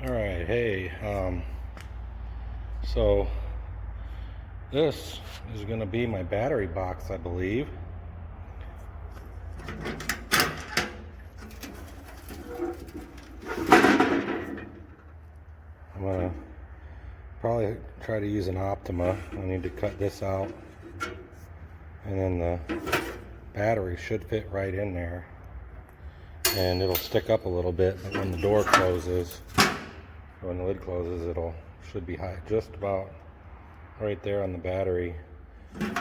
All right, hey, so this is going to be my battery box, I believe. I'm going to probably try to use an Optima. I need to cut this out, and then the battery should fit right in there, and it'll stick up a little bit, but when the door closes, when the lid closes, should be high, just about right there on the battery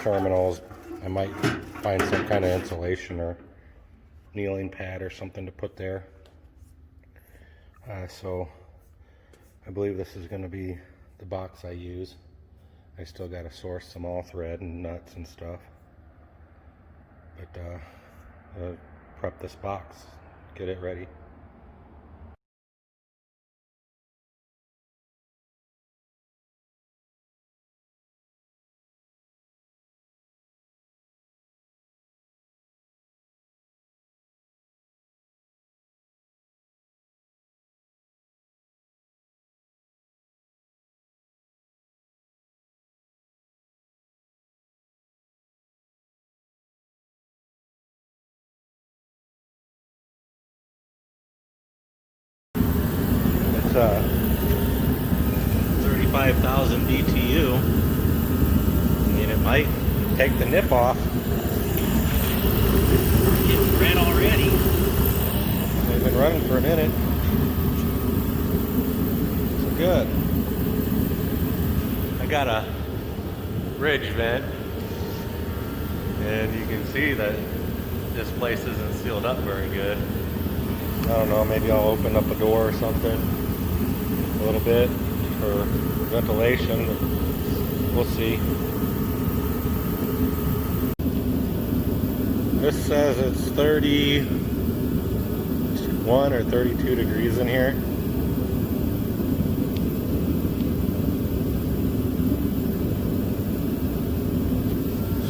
terminals. I might find some kind of insulation or kneeling pad or something to put there. So I believe this is going to be the box I use. I still got to source some all thread and nuts and stuff, but prep this box, get it ready. It's 35,000 BTU. I mean, it might take the nip off. It's red already. They've been running for a minute. So good. I got a ridge vent, and you can see that this place isn't sealed up very good. I don't know, maybe I'll open up a door or something a little bit for ventilation. We'll see. This says it's 31 or 32 degrees in here.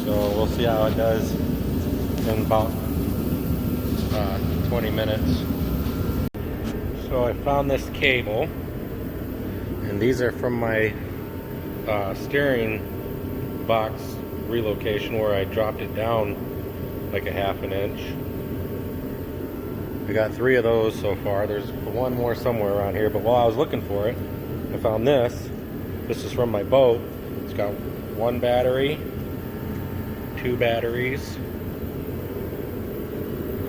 So we'll see how it does in about 20 minutes. So I found this cable, and these are from my steering box relocation where I dropped it down like a ½ inch. I got 3 of those so far. There's one more somewhere around here, but while I was looking for it, I found this. This is from my boat. It's got 1 battery, 2 batteries,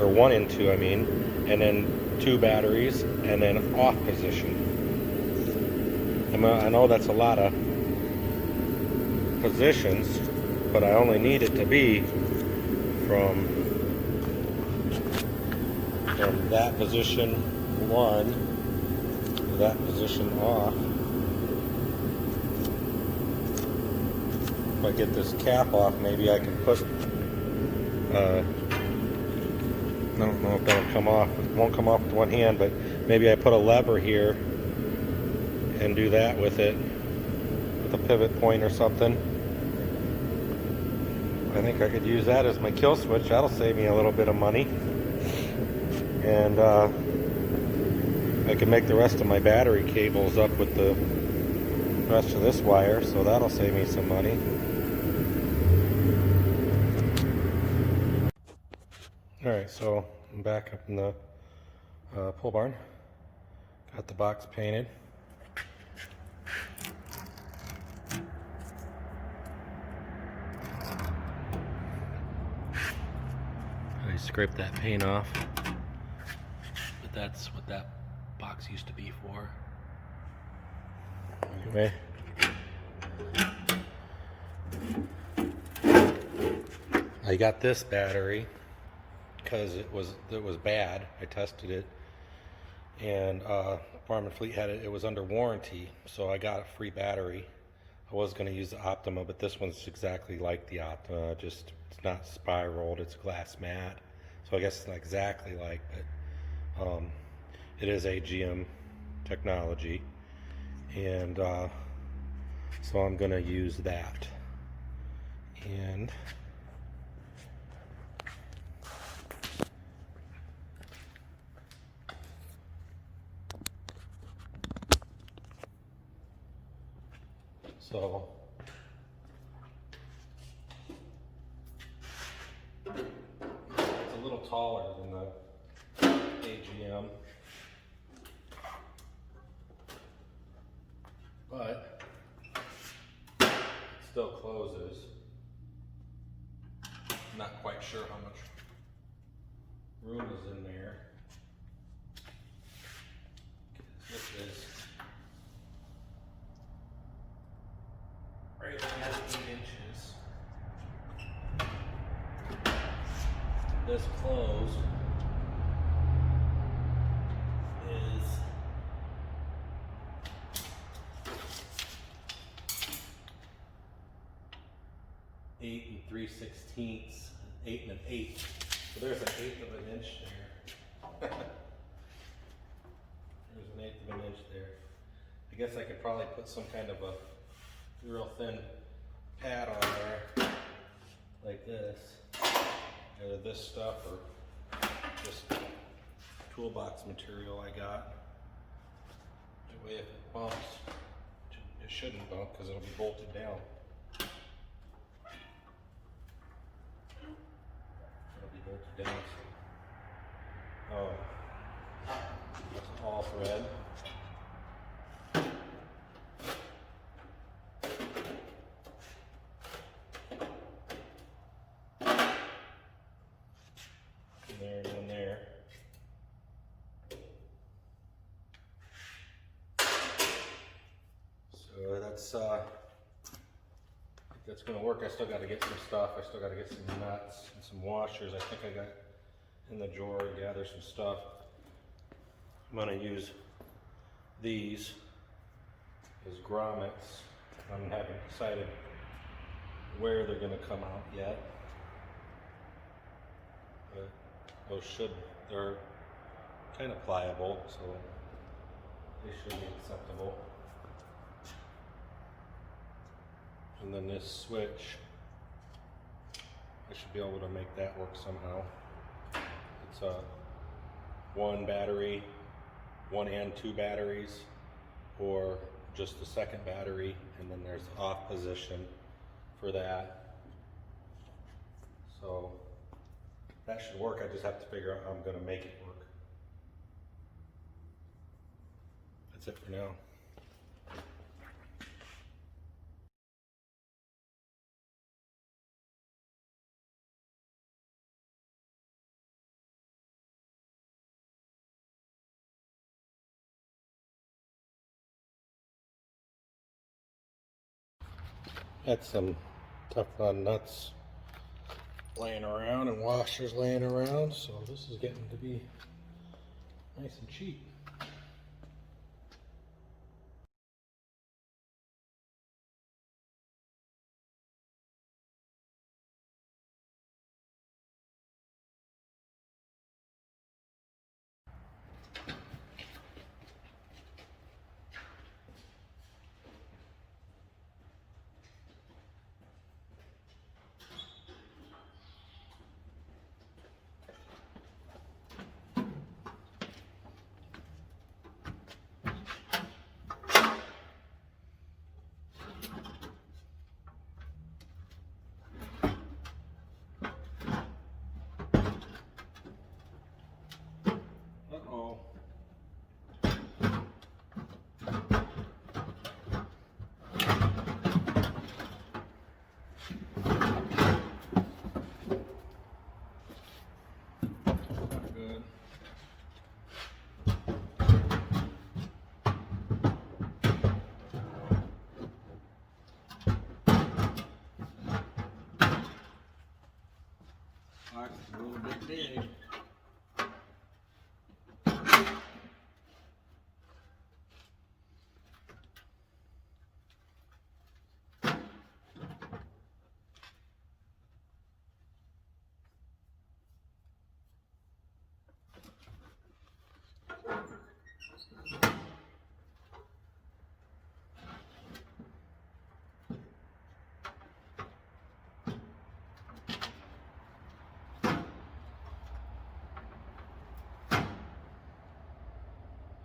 or 1 and 2 I mean, and then 2 batteries, and then off position. I know that's a lot of positions, but I only need it to be from that position 1 to that position off. If I get this cap off, maybe I can put I don't know if that'll come off. It won't come off with one hand, but maybe I put a lever here and do that with it, with a pivot point or something. I think I could use that as my kill switch. That'll save me a little bit of money. And I can make the rest of my battery cables up with the rest of this wire, so that'll save me some money. Alright, so I'm back up in the pole barn. Got the box painted. I scraped that paint off, but that's what that box used to be for. Anyway, I got this battery because it was bad. I tested it, and Farm and Fleet had it. It was under warranty, so I got a free battery. I was going to use the Optima, but this one's exactly like the Optima. Just it's not spiraled. It's glass matte, so I guess it's not exactly like, but it is AGM technology, and so I'm going to use that. And So it's a little taller than the AGM, but it still closes. I'm not quite sure how much room is in there. This is right at 8 inches. This closed is 8 3/16, 8 1/8. So there's an 1/8 of an inch there. There's an 1/8 of an inch there. I guess I could probably put some kind of a real thin pad on there, like this, or this stuff, or just toolbox material I got. That way if it bumps, it shouldn't bump because it'll be bolted down. It'll be bolted down. Oh, that's all thread. There and one there. So that's gonna work. I still got to get some stuff. I still got to get some nuts and some washers. I think I got in the drawer to gather some stuff. I'm gonna use these as grommets. I haven't decided where they're gonna come out yet, but they're kind of pliable, so they should be acceptable. And then this switch, I should be able to make that work somehow. It's a 1 battery, 1 and 2 batteries, or just the second battery, and then there's the off position for that. So that should work. I just have to figure out how I'm going to make it work. That's it for now. Had some Teflon nuts laying around and washers laying around, so this is getting to be nice and cheap. Uh-oh. Not good. Box is a little bit big.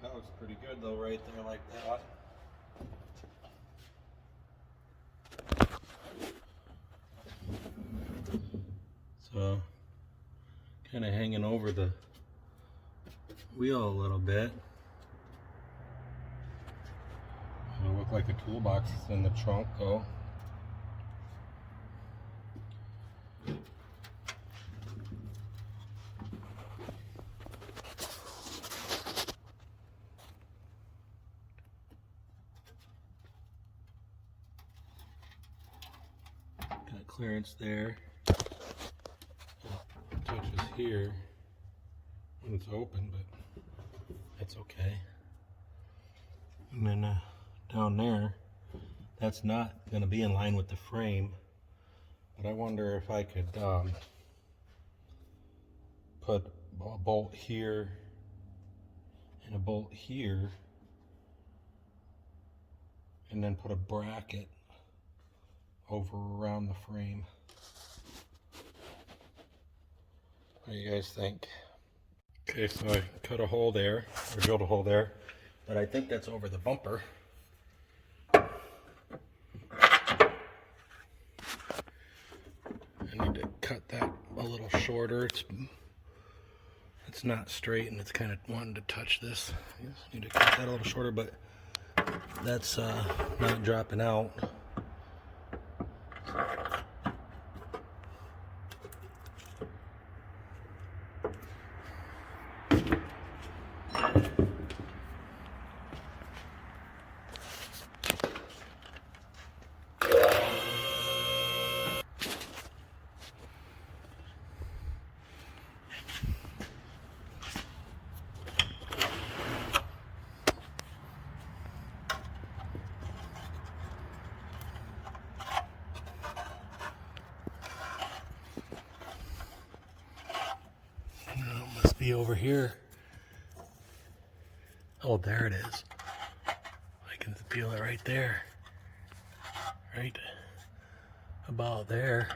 That looks pretty good though, right there like that. hanging over the wheel a little bit. It'll look like a toolbox in the trunk though. Got clearance there. It touches here when it's open, but that's okay. And then down there, that's not going to be in line with the frame, but I wonder if I could put a bolt here and a bolt here, and then put a bracket over around the frame. What do you guys think? Okay, so I cut a hole there, or drilled a hole there, but I think that's over the bumper. I need to cut that a little shorter. It's not straight and it's kind of wanting to touch this. I just need to cut that a little shorter, but that's not dropping out. Be over here. Oh, there it is. I can feel it right there. Right about there.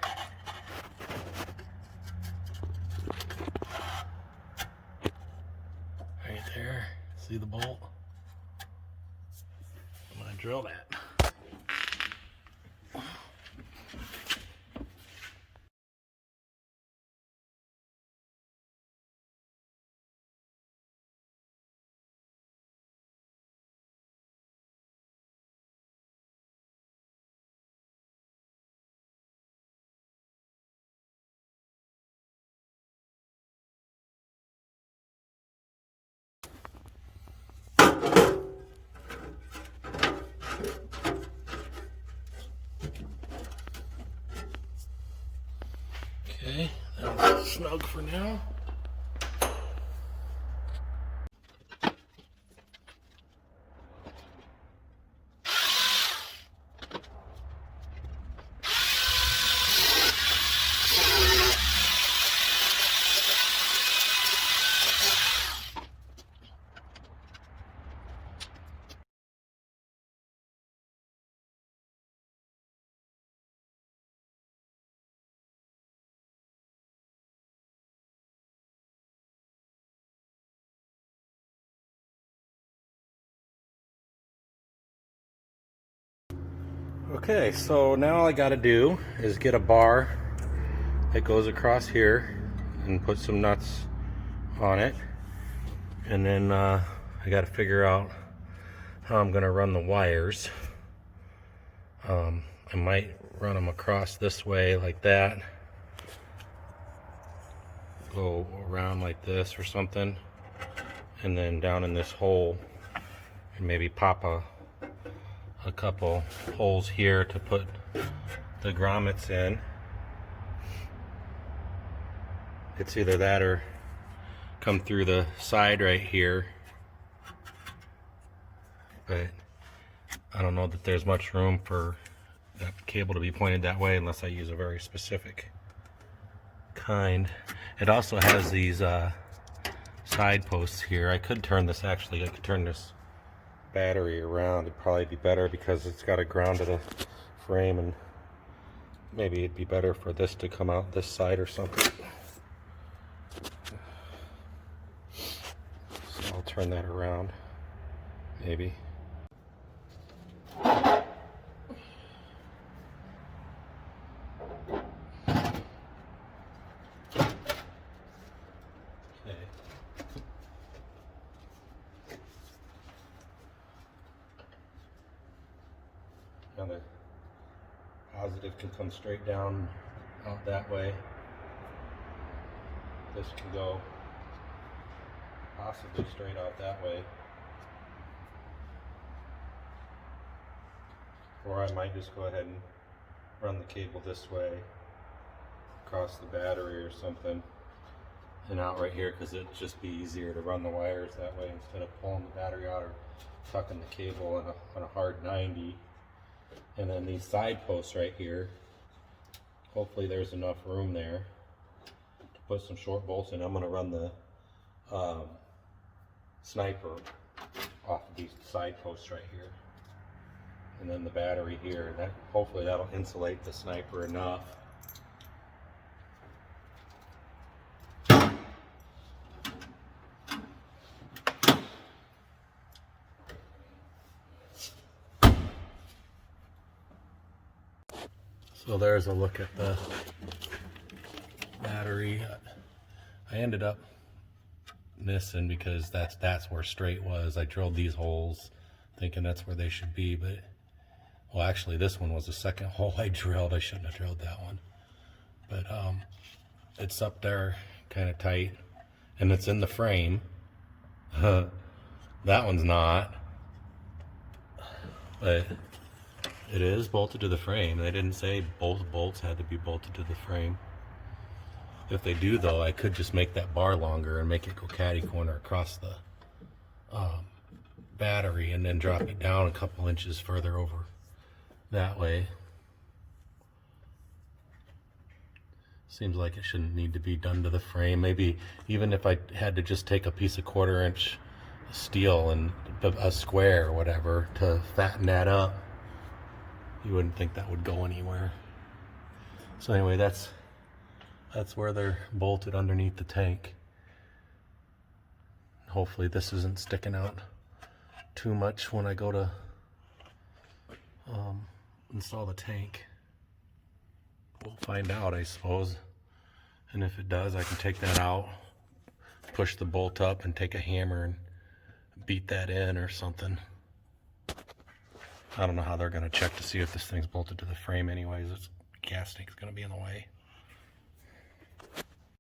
Right there. See the bolt? I'm gonna drill that. Okay, that's snug for now. Okay, so now all I gotta do is get a bar that goes across here and put some nuts on it, and then I gotta figure out how I'm gonna run the wires. I might run them across this way like that, go around like this or something, and then down in this hole, and maybe pop a couple holes here to put the grommets in. It's either that or come through the side right here, but I don't know that there's much room for that cable to be pointed that way unless I use a very specific kind. It also has these side posts here. I could turn this, actually I could turn this battery around. It'd probably be better because it's got a ground to the frame, and maybe it'd be better for this to come out this side or something. So I'll turn that around, maybe. Now the positive can come straight down out that way. This can go possibly straight out that way. Or I might just go ahead and run the cable this way, across the battery or something, and out right here, because it'd just be easier to run the wires that way instead of pulling the battery out or tucking the cable on a hard 90. And then these side posts right here, hopefully there's enough room there to put some short bolts in. I'm going to run the sniper off of these side posts right here, and then the battery here. That hopefully that'll insulate the sniper enough. So there's a look at the battery. I ended up missing because that's where straight was. I drilled these holes thinking that's where they should be, but well, actually this one was the second hole I drilled. I shouldn't have drilled that one, but it's up there kind of tight, and it's in the frame. That one's not, but it is bolted to the frame. They didn't say both bolts had to be bolted to the frame. If they do though, I could just make that bar longer and make it go catty corner across the battery, and then drop it down a couple inches further over that way. Seems like it shouldn't need to be done to the frame. Maybe even if I had to just take a piece of 1/4 inch steel and a square or whatever to fatten that up, you wouldn't think that would go anywhere. So anyway, that's where they're bolted underneath the tank. Hopefully this isn't sticking out too much when I go to install the tank. We'll find out, I suppose. And if it does, I can take that out, push the bolt up, and take a hammer and beat that in or something. I don't know how they're going to check to see if this thing's bolted to the frame anyways. This gas tank's going to be in the way.